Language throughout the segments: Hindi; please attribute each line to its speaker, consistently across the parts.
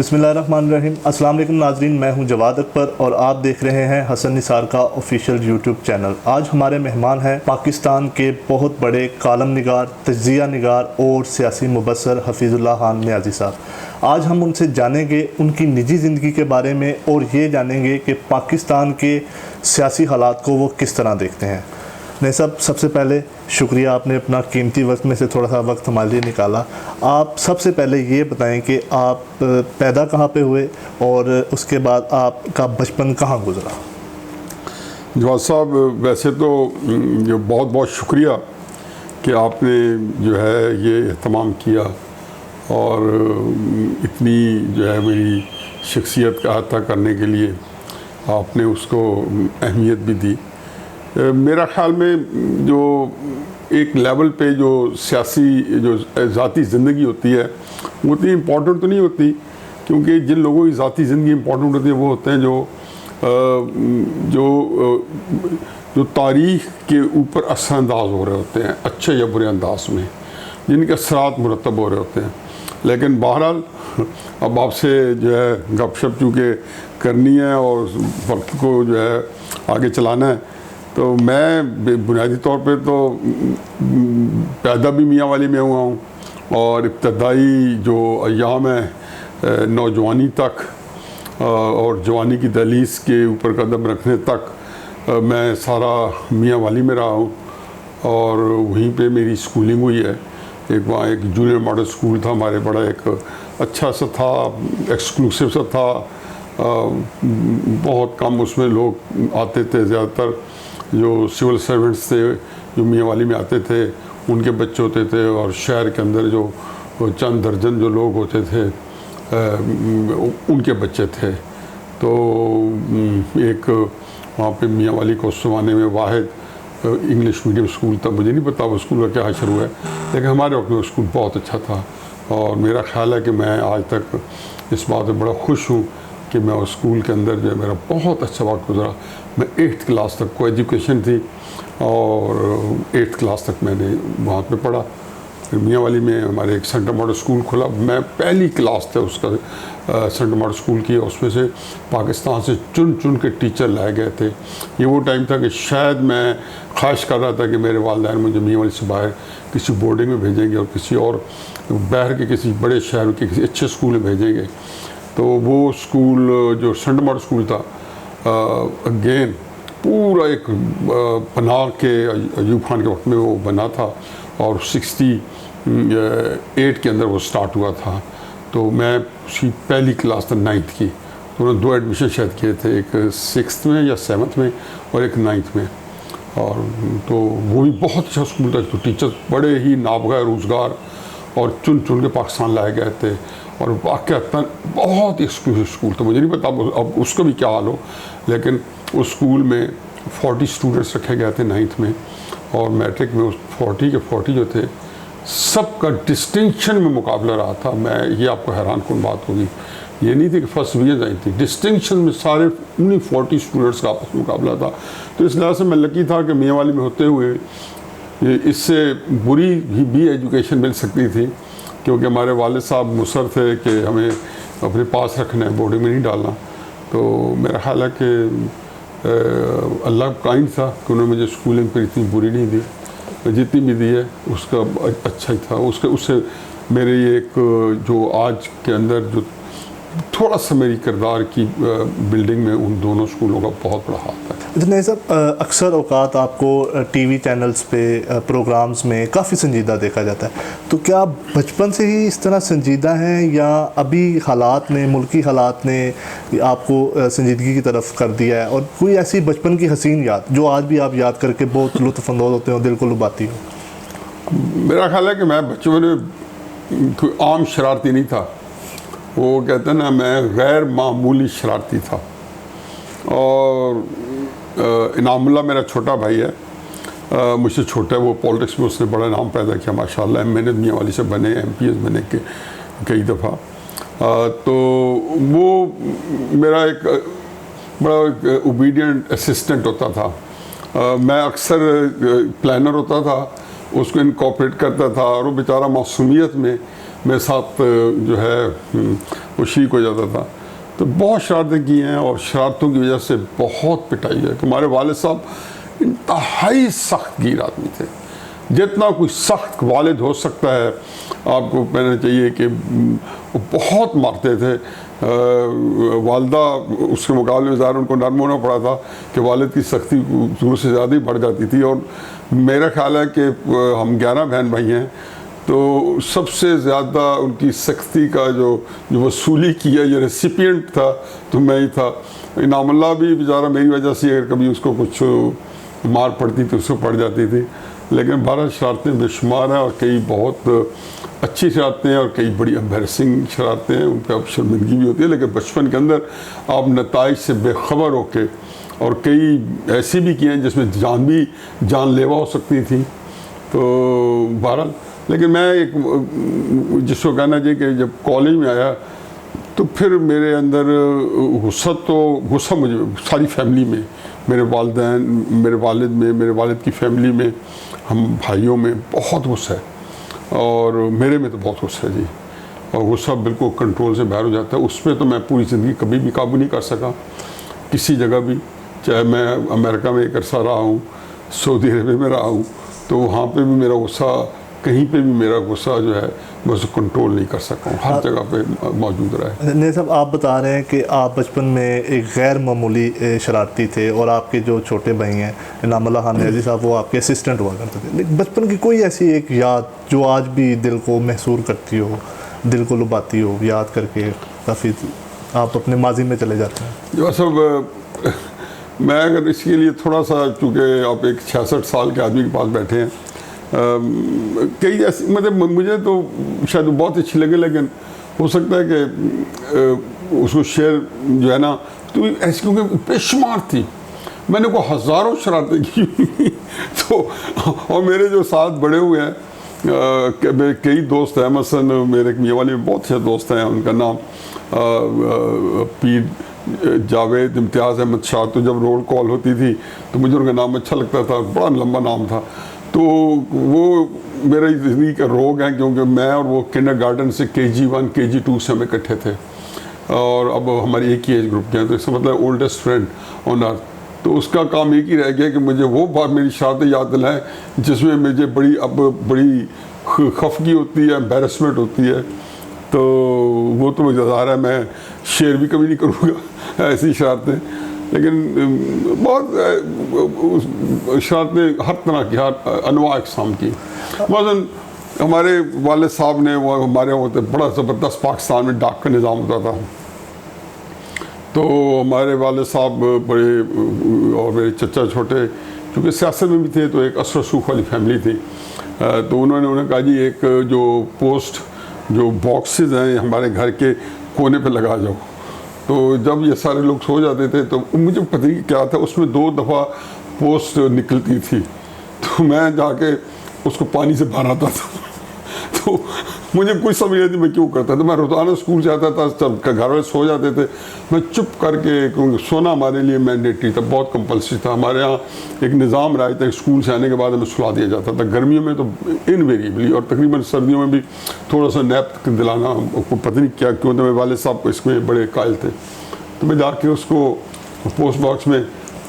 Speaker 1: बिस्मिल्लाहिर्रहमानिर्रहीम। अस्सलाम वालेकुम नाज़रीन, मैं हूं जवाद अकबर और आप देख रहे हैं हसन निसार का ऑफिशियल यूट्यूब चैनल। आज हमारे मेहमान हैं पाकिस्तान के बहुत बड़े कालम निगार, तज्ज़िया निगार और सियासी मुबस्सर हफीज़ुल्लाह खान नियाज़ी साहब। आज हम उनसे जानेंगे उनकी निजी ज़िंदगी के बारे में और ये जानेंगे कि पाकिस्तान के सियासी हालात को वो किस तरह देखते हैं। नहीं साहब, सबसे पहले शुक्रिया, आपने अपना कीमती वक्त में से थोड़ा सा वक्त हमारे लिए निकाला। आप सबसे पहले ये बताएं कि आप पैदा कहाँ पे हुए और उसके बाद आपका बचपन कहाँ गुजरा।
Speaker 2: जवाद साहब, वैसे तो जो बहुत बहुत शुक्रिया कि आपने जो है ये एहतमाम किया और इतनी जो है मेरी शख्सियत का अहाता करने के लिए आपने उसको अहमियत भी दी। मेरा ख़्याल में जो एक लेवल पे जो सियासी जो ज़ाती ज़िंदगी होती है वो इतनी इम्पोर्टेंट तो नहीं होती, क्योंकि जिन लोगों की ज़ाती ज़िंदगी इम्पोर्टेंट होती है वो होते हैं जो तारीख़ के ऊपर असरअंदाज हो रहे होते हैं, अच्छे या बुरे अंदाज में, जिनके असरात मुरतब हो रहे होते हैं। लेकिन बहरहाल अब आपसे जो है गपशप चूँकि करनी है और वक्त को जो है आगे चलाना है, तो मैं बुनियादी तौर पे तो पैदा भी मियाँ वाली में हुआ हूँ और इब्तदाई जो अय्याम है नौजवानी तक और जवानी की दहलीज के ऊपर कदम रखने तक मैं सारा मियाँ वाली में रहा हूँ और वहीं पे मेरी स्कूलिंग हुई है। एक वहाँ एक जूनियर मॉडल स्कूल था हमारे, बड़ा एक अच्छा सा था, एक्सक्लूसिव सा था, बहुत कम उसमें लोग आते थे। ज़्यादातर जो सिविल सर्वेंट्स थे जो मियाँ वाली में आते थे उनके बच्चे होते थे और शहर के अंदर जो चंद दर्जन जो लोग होते थे उनके बच्चे थे। तो एक वहाँ पे मियाँ वाली को उस ज़माने में वाहिद इंग्लिश मीडियम स्कूल था। मुझे नहीं पता वो स्कूल का क्या हाशर हुआ है, लेकिन हमारे वक्त में स्कूल बहुत अच्छा था और मेरा ख्याल है कि मैं आज तक इस बात में बड़ा खुश हूँ कि मैं उस स्कूल के अंदर जो है मेरा बहुत अच्छा वक्त गुजरा। मैं 8th क्लास तक को एजुकेशन थी और 8th क्लास तक मैंने वहाँ पे पढ़ा। फिर मियाँ वाली में हमारे एक सेंटर मॉडल स्कूल खुला, मैं पहली क्लास था उसका सेंटर मॉडल स्कूल की। उसमें से पाकिस्तान से चुन चुन के टीचर लाए गए थे। ये वो टाइम था कि शायद मैं ख्वाहिश कर रहा था कि मेरे वालिदैन मुझे मियाँ वाली से बाहर किसी बोर्डिंग में भेजेंगे और किसी और बाहर के किसी बड़े शहर के किसी अच्छे स्कूल में भेजेंगे। तो वो स्कूल जो सेंटर मॉडल स्कूल था अगेन पूरा एक पनाह के अयूब खान के वक्त में वो बना था और 68 के अंदर वो स्टार्ट हुआ था। तो मैं उसकी पहली क्लास था 9th की। तो उन्होंने 2 एडमिशन शायद किए थे, एक 6th में या 7th में और एक 9th में। और तो वो भी बहुत अच्छा स्कूल था। तो टीचर्स बड़े ही नाबगा रोज़गार और चुन चुन के पाकिस्तान लाए गए थे और वाक़ई बहुत एक्सक्लूसिव स्कूल था। मुझे नहीं पता अब उसका भी क्या हाल हो, लेकिन उस स्कूल में 40 स्टूडेंट्स रखे गए थे 9th में और मैट्रिक में उस 40 के 40 जो थे सबका डिस्टिंक्शन में मुकाबला रहा था। मैं ये आपको हैरान कौन बात होगी, ये नहीं थी कि फर्स्ट डिवीजन आई थी, डिस्टिंक्शन में सारे उन्हीं 40 स्टूडेंट्स का आपस में मुकाबला था। तो इस लिहाज से मैं लकी था कि मियाँ वाली में होते हुए इससे बुरी भी एजुकेशन मिल सकती थी, क्योंकि हमारे वालिद साहब मुसर थे कि हमें अपने पास रखना है, बोर्डिंग में नहीं डालना। तो मेरा ख्याल है कि अल्लाह काइंड था कि उन्होंने मुझे स्कूलिंग पर इतनी बुरी नहीं दी, जितनी भी दी है उसका अच्छा ही था। उससे मेरे एक जो आज के अंदर जो थोड़ा सा मेरी किरदार की बिल्डिंग में उन दोनों स्कूलों का बहुत बड़ा हाथ है।
Speaker 1: नहीं साहब, अक्सर औकात आपको टीवी चैनल्स पे प्रोग्राम्स में काफ़ी संजीदा देखा जाता है, तो क्या आप बचपन से ही इस तरह संजीदा हैं या अभी हालात ने, मुल्की हालात ने आपको संजीदगी की तरफ कर दिया है? और कोई ऐसी बचपन की हसीन याद जो आज भी आप याद करके बहुत लुत्फ़अंदोज़ होते हो, दिल को लुभाती हो?
Speaker 2: मेरा ख्याल है कि मैं बचपन में कोई आम शरारती नहीं था। वो कहते हैं ना, मैं गैर मामूली शरारती था। और इनामुल्लाह मेरा छोटा भाई है, मुझसे छोटा है, वो पॉलिटिक्स में उसने बड़ा नाम पैदा किया माशाल्लाह। मैंने मियाँ वाली से बने, MPS बने के कई दफ़ा। तो वो मेरा एक बड़ा ओबीडियंट असिस्टेंट होता था। मैं अक्सर प्लानर होता था, उसको इनकॉर्पोरेट करता था और वो बेचारा मासूमियत में मेरे साथ जो है वो शरीक हो जाता था। तो बहुत शरारतें की हैं और शरारतों की वजह से बहुत पिटाई है। हमारे वालिद साहब इंतहाई सख्त गिर आदमी थे। जितना कोई सख्त वालिद हो सकता है आपको कहना चाहिए कि वो बहुत मारते थे। वालदा उसके मुकाबले ज़ाहिर उनको नरम होना पड़ा था कि वालिद की सख्ती ज़रूर से ज़्यादा ही बढ़ जाती थी। और मेरा ख्याल है कि हम 11 बहन भाई हैं, तो सबसे ज़्यादा उनकी सख्ती का जो वसूली किया, ये रेसिपिएंट था तो मैं ही था। इनामुल्लाह भी बेचारा मेरी वजह से अगर कभी उसको कुछ मार पड़ती तो उसको पड़ जाती थी। लेकिन 12 शरारतें बेशुमार हैं और कई बहुत अच्छी शरारतें हैं और कई बड़ी एम्बैरसिंग शरारतें हैं, उन पर अब शर्मिंदगी भी होती है। लेकिन बचपन के अंदर आप नताइज से बेखबर होके, और कई ऐसी भी की हैं जिसमें जान भी जानलेवा हो सकती थी। तो बहरहाल, लेकिन मैं एक जिसको कहना चाहिए कि जब कॉलेज में आया तो फिर मेरे अंदर गुस्सा मुझे सारी फैमिली में, मेरे वालिदैन, मेरे वालिद में, मेरे वालिद की फैमिली में, हम भाइयों में बहुत गुस्सा है और मेरे में तो बहुत गुस्सा है जी। और गुस्सा बिल्कुल कंट्रोल से बाहर हो जाता है। उसमें तो मैं पूरी ज़िंदगी कभी भी काबू नहीं कर सका किसी जगह भी। चाहे मैं अमेरिका में एक अरसा रहा हूँ, सऊदी अरब में रहा हूँ, तो वहाँ पे भी मेरा गुस्सा, कहीं पे भी मेरा गुस्सा जो है मैं उसको कंट्रोल नहीं कर सका हूँ, हर जगह पे मौजूद रहा है।
Speaker 1: नहीं साहब, आप बता रहे हैं कि आप बचपन में एक गैर मामूली शरारती थे और आपके जो छोटे भाई हैं इनामुल्लाह खान न्याज़ी साहब, वो आपके असिस्टेंट हुआ करते थे। लेकिन बचपन की कोई ऐसी एक याद जो आज भी दिल को महसूर करती हो, दिल को लुभाती हो, याद करके काफ़ी आप अपने माजी में चले जाते हैं?
Speaker 2: जो सब मैं अगर इसके लिए थोड़ा सा, चूँकि आप एक 66 साल के आदमी के पास बैठे हैं, कई ऐसी मतलब मुझे तो शायद बहुत अच्छी लगे, लेकिन हो सकता है कि उसको शेयर जो है ना, तो ऐसी क्योंकि बेशुमार थी, मैंने को हज़ारों शरारतें की तो और मेरे जो साथ बड़े हुए हैं मेरे कई दोस्त हैं, मसलन मेरे मियाँ वाले में बहुत अच्छे दोस्त हैं, उनका नाम पीर जावेद इम्तियाज़ अहमद शाह। तो जब रोल कॉल होती थी तो मुझे उनका नाम अच्छा लगता था, बड़ा लंबा नाम था। तो वो मेरा ज़िंदगी का रोग है, क्योंकि मैं और वो किंडरगार्टन से KG1 KG2 से हम इकट्ठे थे और अब हमारी एक ही एज ग्रुप के हैं, तो इसका मतलब ओल्डेस्ट फ्रेंड ऑन अर्थ। तो उसका काम एक ही रह गया कि मुझे वो बात, मेरी शरारतें याद दिलाएं जिसमें मुझे बड़ी खफगी होती है, एम्बेरसमेंट होती है। तो वो तो मुझे ज़ाहिर है मैं शेयर भी कभी नहीं करूँगा ऐसी शरारतें, लेकिन बहुत शरारतें हर तरह की, हर अनवा अक़साम की। मसलन हमारे वालिद साहब ने, वो हमारे होते बड़ा ज़बरदस्त पाकिस्तान में डाक का निज़ाम होता था, तो हमारे वालिद साहब बड़े और मेरे चचा छोटे चूँकि सियासत में भी थे, तो एक असर सूख वाली फैमिली थी। तो उन्होंने कहा जी एक जो पोस्ट जो बॉक्सेस हैं हमारे घर के कोने पे लगा जाओ। तो जब ये सारे लोग सो जाते थे तो मुझे पता नहीं क्या था, उसमें 2 दफ़ा पोस्ट निकलती थी, तो मैं जाके उसको पानी से भर आता था तो मुझे कोई समझ नहीं थी मैं क्यों करता था। मैं रोज़ाना स्कूल से आता था, जब घर वाले सो जाते थे मैं चुप करके, क्योंकि सोना हमारे लिए मैंडेटरी था, बहुत कंपल्सरी था। हमारे यहाँ एक निज़ाम रहा था, स्कूल से आने के बाद हमें सुला दिया जाता था, गर्मियों में तो इनवेरिएबली, और तकरीबन सर्दियों में भी थोड़ा सा नैप दिलाना, पता नहीं क्या क्यों, तो मेरे वाले साहब इसमें बड़े कायल थे। तो मैं जाके उसको पोस्ट बॉक्स में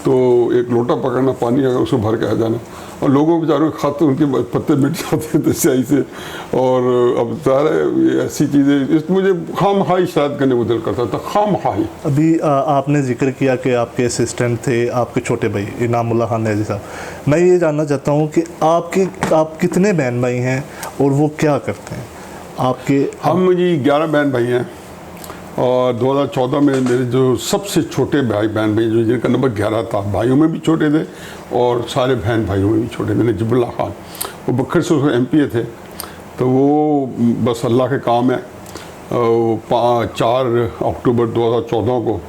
Speaker 2: तो एक लोटा पकड़ना पानी का, उसको भर के आ जाना, और लोगों बेचारों के खाते उनके पत्ते मिट जाते थे स्याही से। और अब सारे ऐसी चीज़ें इस मुझे खाम खाई शरारत करने को दिल करता था, खाम खाई।
Speaker 1: अभी आपने जिक्र किया कि आपके असिस्टेंट थे आपके छोटे भाई इनामुल्लाह खान न्याज़ी साहब। मैं ये जानना चाहता हूँ कि आप कितने बहन भाई हैं और वो क्या करते हैं आपके?
Speaker 2: हम जी 11 बहन भाई हैं, और 2014 में मेरे जो सबसे छोटे भाई बहन भाई जो जिनका नंबर 11 था, भाइयों में भी छोटे थे और सारे बहन भाइयों में भी छोटे थे, नजीबुल्लाह खान, वो बखर से उसको MPA थे। तो वो बस अल्लाह के काम है, 4 अक्टूबर 2014 को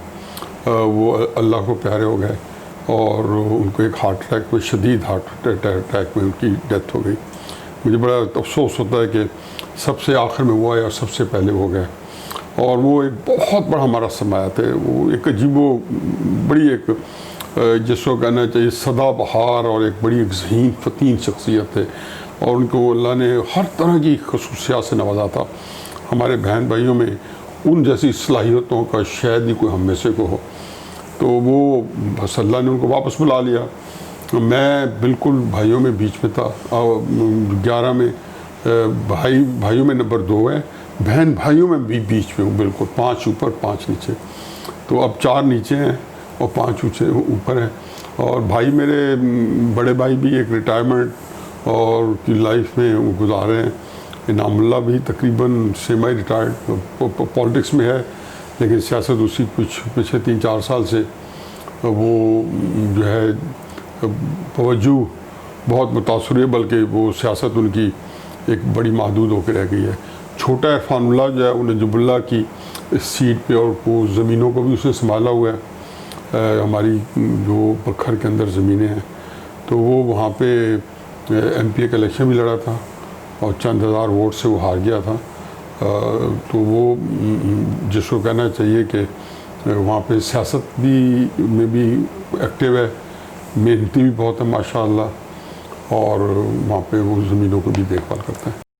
Speaker 2: वो अल्लाह को प्यारे हो गए और उनको एक हार्ट अटैक में, शदीद हार्ट अटैक में उनकी डेथ हो गई। मुझे बड़ा अफसोस होता है कि सबसे आखिर में वो आए और सबसे पहले हो गए, और वो एक बहुत बड़ा हमारा सरमाया थे। वो एक अजीबो बड़ी एक जिसको कहना चाहिए सदाबहार और एक बड़ी ज़हीन फ़तीन शख्सियत थे। और उनको अल्लाह ने हर तरह की खसूसियात से नवाजा था। हमारे बहन भाइयों में उन जैसी सलाहियतों का शायद ही कोई हम में से को हो। तो वो बस अल्लाह ने उनको वापस बुला लिया। मैं बिल्कुल भाइयों में बीच में था। 11 में भाइयों में नंबर 2 है, बहन भाइयों में भी बीच में हूँ बिल्कुल, 5 ऊपर 5 नीचे। तो अब 4 नीचे हैं और 5 ऊपर हैं। और भाई मेरे बड़े भाई भी एक रिटायरमेंट और की लाइफ में गुजारे हैं। इनामुल्लाह भी तकरीबन सेमी रिटायर्ड पॉलिटिक्स में है, लेकिन सियासत उसकी कुछ पिछले 3-4 साल से वो जो है तवज्जो बहुत मुतासर है, बल्कि वो सियासत उनकी एक बड़ी महदूद होकर रह गई है। छोटा इरफानुल्लाह जो है उन्हें नजमुल्लाह की सीट पे और वो ज़मीनों को भी उसने संभाला हुआ है। हमारी जो बखर के अंदर ज़मीनें हैं, तो वो वहाँ पे MPA का इलेक्शन भी लड़ा था और चंद हज़ार वोट से वो हार गया था। तो वो जिसको कहना चाहिए कि वहाँ पे सियासत भी में भी एक्टिव है, मेहनती भी बहुत है माशाअल्लाह, और वहाँ पे वो ज़मीनों को भी देखभाल करता है।